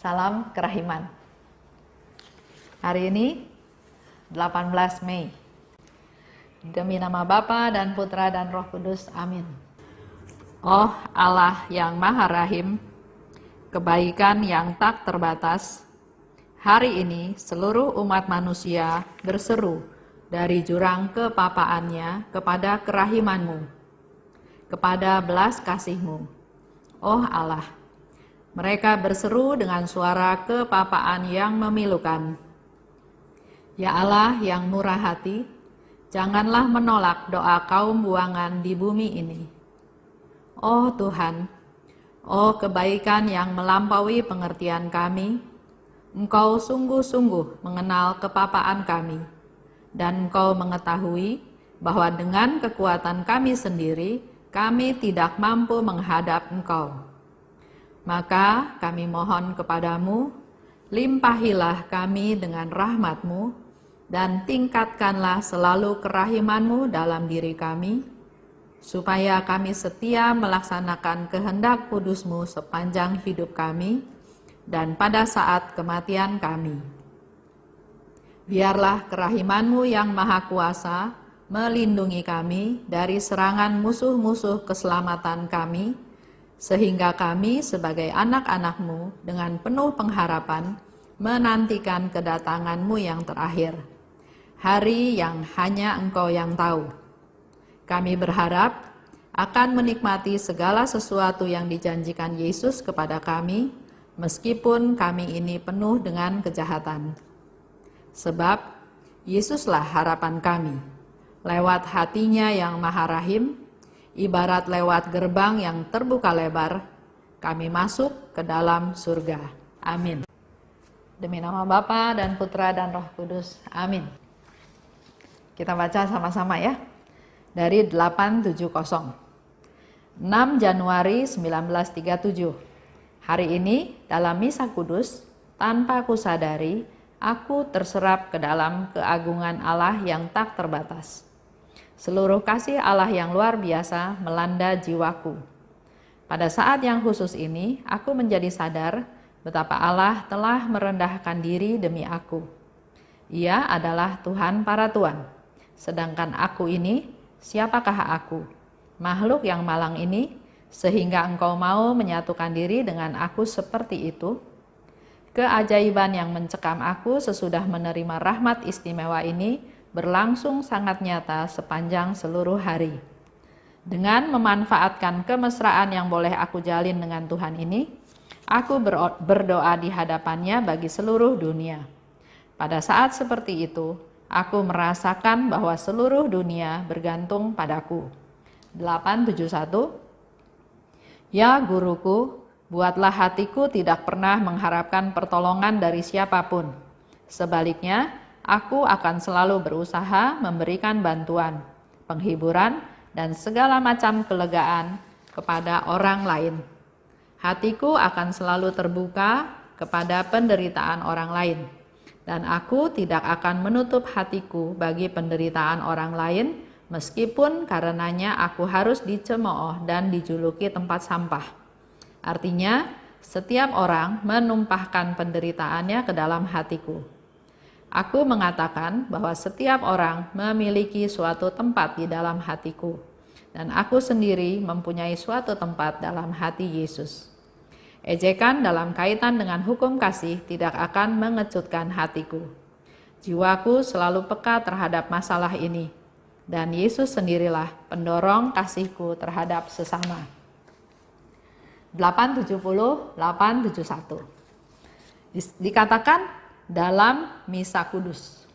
Salam kerahiman. Hari ini 18 Mei. Demi nama Bapa dan Putra dan Roh Kudus. Amin. Oh Allah yang Maha Rahim, kebaikan yang tak terbatas, hari ini seluruh umat manusia berseru dari jurang kepapaannya kepada kerahiman-Mu, kepada belas kasih-Mu. Oh Allah, mereka berseru dengan suara kepapaan yang memilukan. Ya Allah yang murah hati, janganlah menolak doa kaum buangan di bumi ini. Oh Tuhan, oh kebaikan yang melampaui pengertian kami, Engkau sungguh-sungguh mengenal kepapaan kami, dan Engkau mengetahui bahwa dengan kekuatan kami sendiri, kami tidak mampu menghadap Engkau. Maka kami mohon kepadamu, limpahilah kami dengan rahmat-Mu, dan tingkatkanlah selalu kerahiman-Mu dalam diri kami, supaya kami setia melaksanakan kehendak kudus-Mu sepanjang hidup kami, dan pada saat kematian kami. Biarlah kerahiman-Mu yang maha kuasa melindungi kami dari serangan musuh-musuh keselamatan kami, sehingga kami sebagai anak-anak-Mu dengan penuh pengharapan menantikan kedatangan-Mu yang terakhir, hari yang hanya Engkau yang tahu. Kami berharap akan menikmati segala sesuatu yang dijanjikan Yesus kepada kami, meskipun kami ini penuh dengan kejahatan. Sebab Yesuslah harapan kami, lewat hatinya yang maha rahim, ibarat lewat gerbang yang terbuka lebar, kami masuk ke dalam surga. Amin. Demi nama Bapa dan Putra dan Roh Kudus. Amin. Kita baca sama-sama ya. Dari 870. 6 Januari 1937. Hari ini dalam Misa Kudus, tanpa kusadari, aku terserap ke dalam keagungan Allah yang tak terbatas. Seluruh kasih Allah yang luar biasa melanda jiwaku. Pada saat yang khusus ini, aku menjadi sadar betapa Allah telah merendahkan diri demi aku. Ia adalah Tuhan para Tuhan. Sedangkan aku ini, siapakah aku? Makhluk yang malang ini, sehingga Engkau mau menyatukan diri dengan aku seperti itu. Keajaiban yang mencekam aku sesudah menerima rahmat istimewa ini berlangsung sangat nyata sepanjang seluruh hari. Dengan memanfaatkan kemesraan yang boleh aku jalin dengan Tuhan ini, aku berdoa di hadapannya bagi seluruh dunia. Pada saat seperti itu, aku merasakan bahwa seluruh dunia bergantung padaku. 871. Ya guruku, buatlah hatiku tidak pernah mengharapkan pertolongan dari siapapun. Sebaliknya, aku akan selalu berusaha memberikan bantuan, penghiburan, dan segala macam kelegaan kepada orang lain. Hatiku akan selalu terbuka kepada penderitaan orang lain, dan aku tidak akan menutup hatiku bagi penderitaan orang lain, meskipun karenanya aku harus dicemooh dan dijuluki tempat sampah. Artinya, setiap orang menumpahkan penderitaannya ke dalam hatiku. Aku mengatakan bahwa setiap orang memiliki suatu tempat di dalam hatiku, dan aku sendiri mempunyai suatu tempat dalam hati Yesus. Ejekan dalam kaitan dengan hukum kasih tidak akan mengecutkan hatiku. Jiwaku selalu peka terhadap masalah ini, dan Yesus sendirilah pendorong kasihku terhadap sesama. 870, 871. Dikatakan dalam Misa Kudus.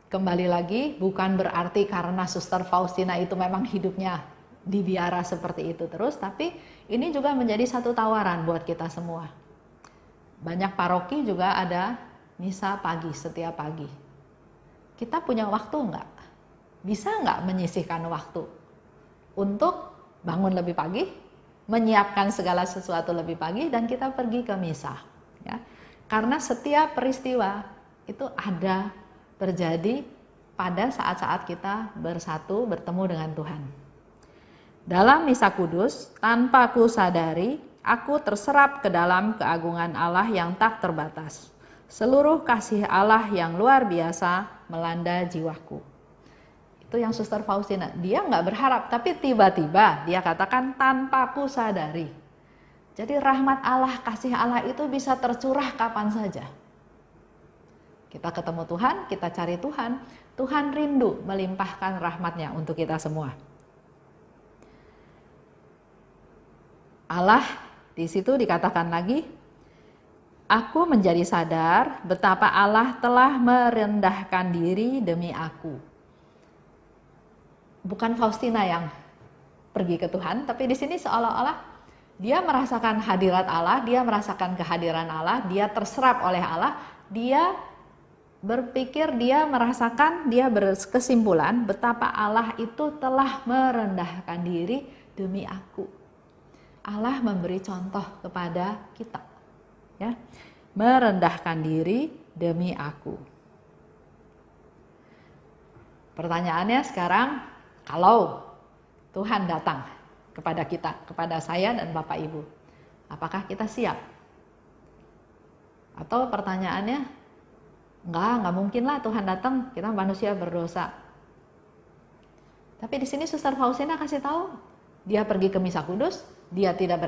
Kembali lagi, bukan berarti karena Suster Faustina itu memang hidupnya dibiara seperti itu terus, tapi ini juga menjadi satu tawaran buat kita semua. Banyak paroki juga ada misa pagi setiap pagi. Kita punya waktu enggak? Bisa enggak menyisihkan waktu untuk bangun lebih pagi, menyiapkan segala sesuatu lebih pagi, dan kita pergi ke misa, ya? Karena setiap peristiwa itu ada terjadi pada saat-saat kita bersatu bertemu dengan Tuhan. Dalam Misa Kudus, tanpa ku sadari, aku terserap ke dalam keagungan Allah yang tak terbatas. Seluruh kasih Allah yang luar biasa melanda jiwaku. Itu yang Suster Faustina, dia nggak berharap, tapi tiba-tiba dia katakan tanpa ku sadari. Jadi rahmat Allah, kasih Allah itu bisa tercurah kapan saja. Kita ketemu Tuhan, kita cari Tuhan, Tuhan rindu melimpahkan rahmatnya untuk kita semua. Allah di situ dikatakan lagi, aku menjadi sadar betapa Allah telah merendahkan diri demi aku. Bukan Faustina yang pergi ke Tuhan, tapi di sini seolah-olah dia merasakan hadirat Allah, dia merasakan kehadiran Allah, dia terserap oleh Allah, dia berpikir, dia merasakan, dia berkesimpulan betapa Allah itu telah merendahkan diri demi aku. Allah memberi contoh kepada kita, ya, merendahkan diri demi aku. Pertanyaannya sekarang, kalau Tuhan datang kepada kita, kepada saya dan Bapak Ibu, apakah kita siap? Atau pertanyaannya, enggak mungkin lah Tuhan datang, kita manusia berdosa. Tapi di sini Suster Faustina kasih tahu, dia pergi ke Misa Kudus, dia tidak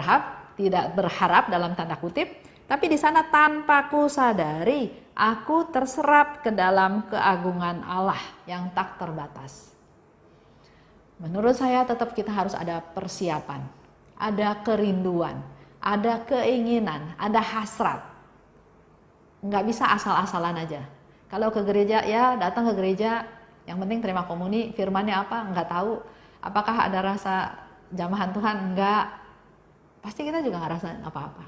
berharap dalam tanda kutip, tapi di sana tanpa ku sadari, aku terserap ke dalam keagungan Allah yang tak terbatas. Menurut saya tetap kita harus ada persiapan, ada kerinduan, ada keinginan, ada hasrat. Nggak bisa asal-asalan aja. Kalau ke gereja, ya datang ke gereja, yang penting terima komuni, firmannya apa, nggak tahu. Apakah ada rasa jamahan Tuhan? Enggak. Pasti kita juga nggak rasain apa-apa.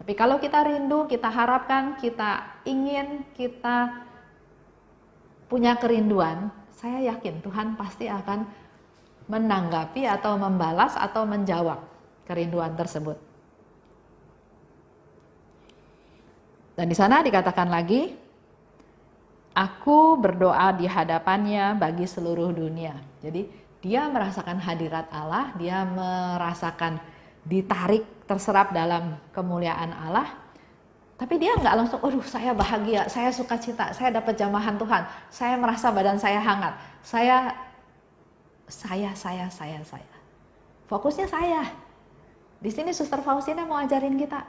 Tapi kalau kita rindu, kita harapkan, kita ingin, kita punya kerinduan, saya yakin Tuhan pasti akan menanggapi atau membalas atau menjawab kerinduan tersebut. Dan di sana dikatakan lagi, aku berdoa di hadapannya bagi seluruh dunia. Jadi dia merasakan hadirat Allah, dia merasakan ditarik, terserap dalam kemuliaan Allah. Tapi dia nggak langsung, aduh saya bahagia, saya sukacita, saya dapat jamahan Tuhan, saya merasa badan saya hangat, saya. Fokusnya saya. Di sini Suster Faustina mau ajarin kita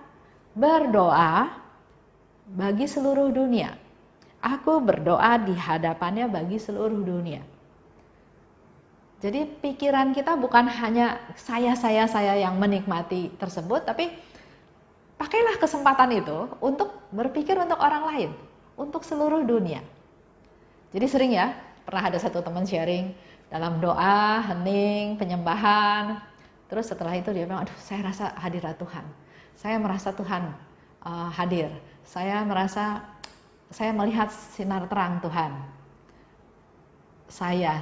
berdoa bagi seluruh dunia. Aku berdoa di hadapannya bagi seluruh dunia. Jadi pikiran kita bukan hanya saya yang menikmati tersebut, tapi pakailah kesempatan itu untuk berpikir untuk orang lain, untuk seluruh dunia. Jadi sering ya, pernah ada satu teman sharing dalam doa, hening, penyembahan, terus setelah itu dia bilang, aduh saya rasa hadirat Tuhan, saya merasa Tuhan hadir, saya merasa saya melihat sinar terang Tuhan. Saya.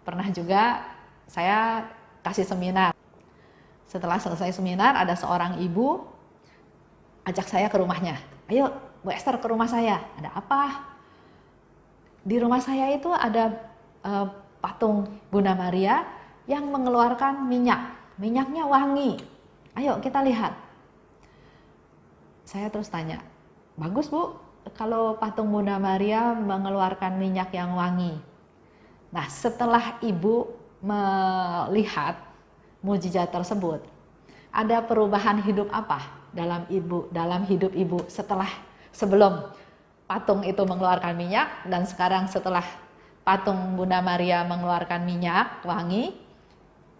Pernah juga saya kasih seminar. Setelah selesai seminar, ada seorang ibu ajak saya ke rumahnya. Ayo Bu Esther ke rumah saya, ada apa? Di rumah saya itu ada patung Bunda Maria yang mengeluarkan minyak. Minyaknya wangi. Ayo kita lihat. Saya terus tanya, bagus Bu, kalau patung Bunda Maria mengeluarkan minyak yang wangi. Nah, setelah ibu melihat mujizat tersebut, ada perubahan hidup apa dalam hidup ibu sebelum patung itu mengeluarkan minyak dan sekarang setelah patung Bunda Maria mengeluarkan minyak wangi,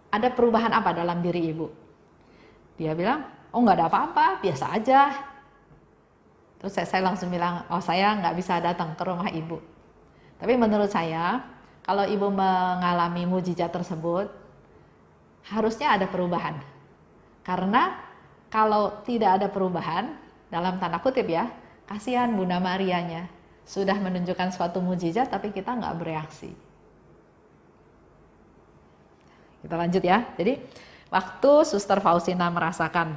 ada perubahan apa dalam diri ibu? Dia bilang, oh nggak ada apa-apa, biasa aja. Terus saya langsung bilang, oh saya nggak bisa datang ke rumah ibu. Tapi menurut saya, kalau ibu mengalami mujizat tersebut, harusnya ada perubahan. Karena kalau tidak ada perubahan, dalam tanda kutip ya, kasihan Bunda Marianya, sudah menunjukkan suatu mujizat tapi kita nggak bereaksi. Kita lanjut ya. Jadi waktu Suster Faustina merasakan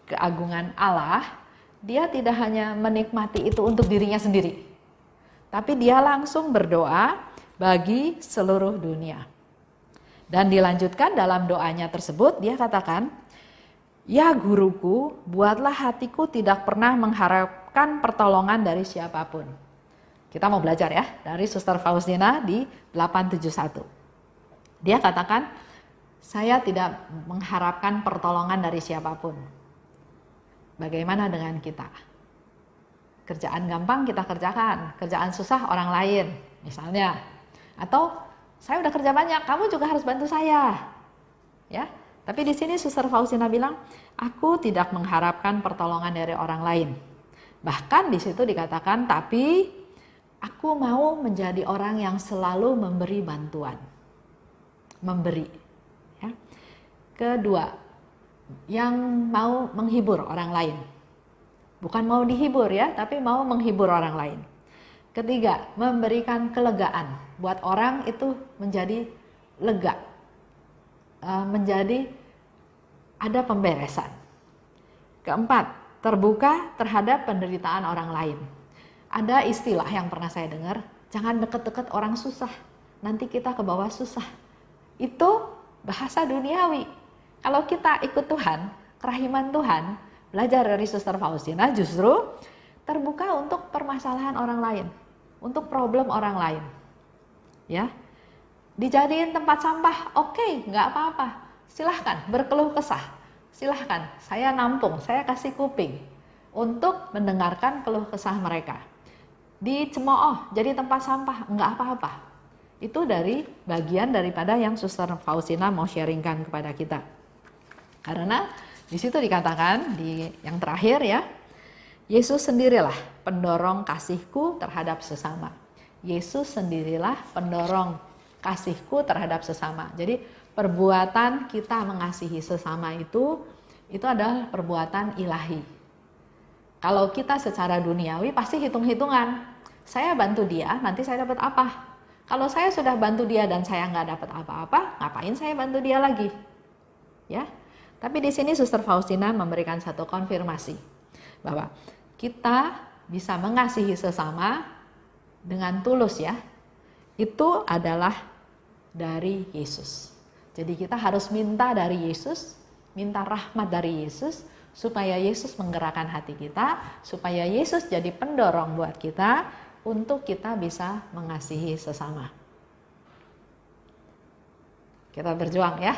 keagungan Allah, dia tidak hanya menikmati itu untuk dirinya sendiri, tapi dia langsung berdoa bagi seluruh dunia. Dan dilanjutkan dalam doanya tersebut, dia katakan, Ya guruku, buatlah hatiku tidak pernah mengharapkan pertolongan dari siapapun. Kita mau belajar ya dari Suster Faustina di 871. Dia katakan, saya tidak mengharapkan pertolongan dari siapapun. Bagaimana dengan kita? Kerjaan gampang kita kerjakan, kerjaan susah orang lain misalnya. Atau saya udah kerja banyak, kamu juga harus bantu saya. Ya. Tapi di sini Suster Faustina bilang, aku tidak mengharapkan pertolongan dari orang lain. Bahkan di situ dikatakan, tapi aku mau menjadi orang yang selalu memberi bantuan. Memberi. Ya. Kedua, yang mau menghibur orang lain. Bukan mau dihibur ya, tapi mau menghibur orang lain. Ketiga, memberikan kelegaan. Buat orang itu menjadi lega. Menjadi ada pemberesan. Keempat, terbuka terhadap penderitaan orang lain. Ada istilah yang pernah saya dengar, jangan deket-deket orang susah, nanti kita ke bawah susah. Itu bahasa duniawi. Kalau kita ikut Tuhan, kerahiman Tuhan, belajar dari Suster Faustina justru terbuka untuk permasalahan orang lain, untuk problem orang lain. Ya. Dijadiin tempat sampah, oke, nggak apa-apa. Silahkan berkeluh kesah. Silahkan, saya nampung, saya kasih kuping untuk mendengarkan keluh kesah mereka. Dicemooh, jadi tempat sampah, nggak apa-apa. Itu dari bagian daripada yang Suster Faustina mau sharingkan kepada kita. Karena di situ dikatakan di yang terakhir ya, Yesus sendirilah pendorong kasihku terhadap sesama. Yesus sendirilah pendorong kasihku terhadap sesama. Jadi perbuatan kita mengasihi sesama itu adalah perbuatan ilahi. Kalau kita secara duniawi pasti hitung-hitungan. Saya bantu dia, nanti saya dapat apa? Kalau saya sudah bantu dia dan saya nggak dapat apa-apa, ngapain saya bantu dia lagi? Ya. Tapi di sini Suster Faustina memberikan satu konfirmasi bahwa kita bisa mengasihi sesama dengan tulus ya. Itu adalah dari Yesus. Jadi kita harus minta dari Yesus, minta rahmat dari Yesus, supaya Yesus menggerakkan hati kita, supaya Yesus jadi pendorong buat kita untuk kita bisa mengasihi sesama. Kita berjuang ya.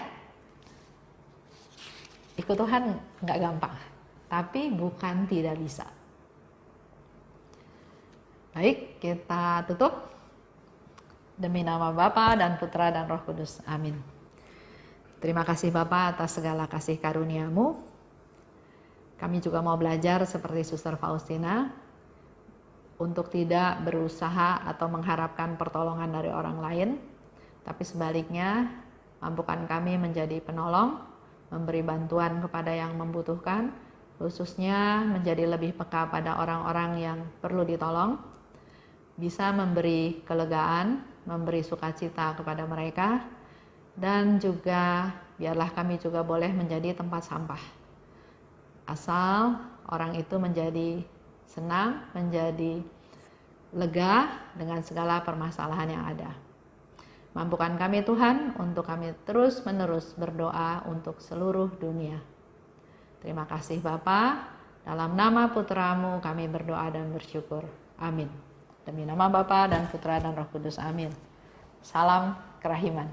Ikut Tuhan nggak gampang, tapi bukan tidak bisa. Baik, kita tutup. Demi nama Bapa dan Putra dan Roh Kudus. Amin. Terima kasih Bapa atas segala kasih karunia-Mu. Kami juga mau belajar seperti Suster Faustina untuk tidak berusaha atau mengharapkan pertolongan dari orang lain, tapi sebaliknya mampukan kami menjadi penolong, memberi bantuan kepada yang membutuhkan, khususnya menjadi lebih peka pada orang-orang yang perlu ditolong, bisa memberi kelegaan, memberi sukacita kepada mereka, dan juga biarlah kami juga boleh menjadi tempat sampah. Asal orang itu menjadi senang, menjadi lega dengan segala permasalahan yang ada. Mampukan kami Tuhan untuk kami terus-menerus berdoa untuk seluruh dunia. Terima kasih Bapa, dalam nama Putra-Mu kami berdoa dan bersyukur. Amin. Demi nama Bapa dan Putra dan Roh Kudus. Amin. Salam kerahiman.